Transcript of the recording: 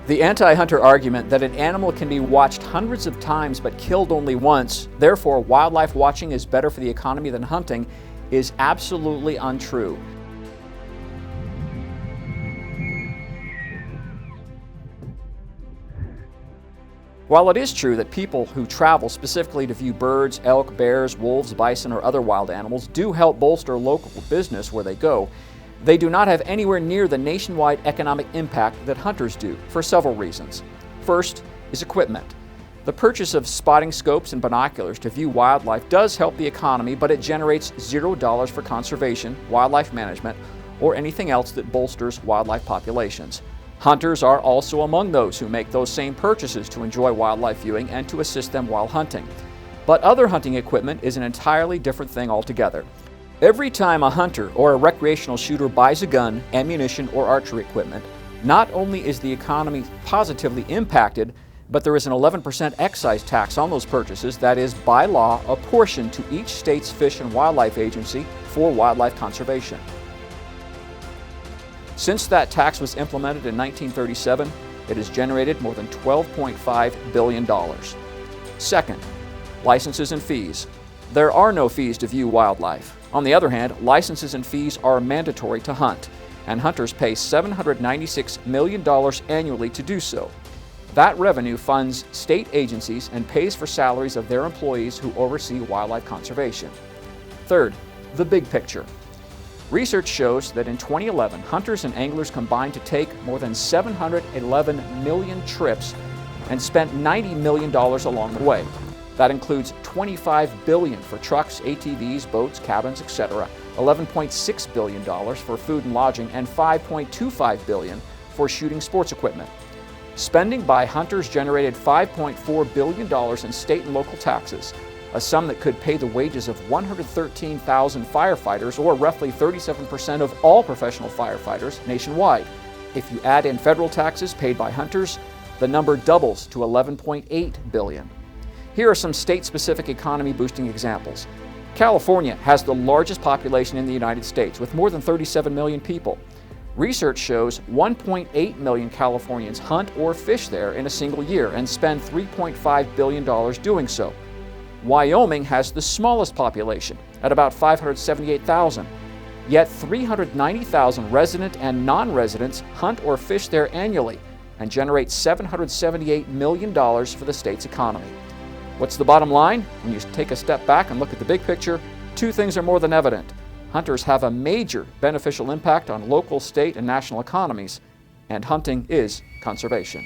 The anti-hunter argument that an animal can be watched hundreds of times but killed only once, therefore wildlife watching is better for the economy than hunting, is absolutely untrue. While it is true that people who travel specifically to view birds, elk, bears, wolves, bison, or other wild animals do help bolster local business where they go, they do not have anywhere near the nationwide economic impact that hunters do, for several reasons. First is equipment. The purchase of spotting scopes and binoculars to view wildlife does help the economy, but it generates $0 for conservation, wildlife management, or anything else that bolsters wildlife populations. Hunters are also among those who make those same purchases to enjoy wildlife viewing and to assist them while hunting. But other hunting equipment is an entirely different thing altogether. Every time a hunter or a recreational shooter buys a gun, ammunition, or archery equipment, not only is the economy positively impacted, but there is an 11% excise tax on those purchases that is, by law, apportioned to each state's Fish and Wildlife Agency for wildlife conservation. Since that tax was implemented in 1937, it has generated more than $12.5 billion. Second, licenses and fees. There are no fees to view wildlife. On the other hand, licenses and fees are mandatory to hunt, and hunters pay $796 million annually to do so. That revenue funds state agencies and pays for salaries of their employees who oversee wildlife conservation. Third, the big picture. Research shows that in 2011, hunters and anglers combined to take more than 711 million trips and spent $90 million along the way. That includes $25 billion for trucks, ATVs, boats, cabins, etc., $11.6 billion for food and lodging, and $5.25 billion for shooting sports equipment. Spending by hunters generated $5.4 billion in state and local taxes, a sum that could pay the wages of 113,000 firefighters, or roughly 37% of all professional firefighters nationwide. If you add in federal taxes paid by hunters, the number doubles to $11.8 billion. Here are some state-specific economy-boosting examples. California has the largest population in the United States, with more than 37 million people. Research shows 1.8 million Californians hunt or fish there in a single year and spend $3.5 billion doing so. Wyoming has the smallest population, at about 578,000. Yet 390,000 resident and non-residents hunt or fish there annually and generate $778 million for the state's economy. What's the bottom line? When you take a step back and look at the big picture, two things are more than evident. Hunters have a major beneficial impact on local, state, and national economies, and hunting is conservation.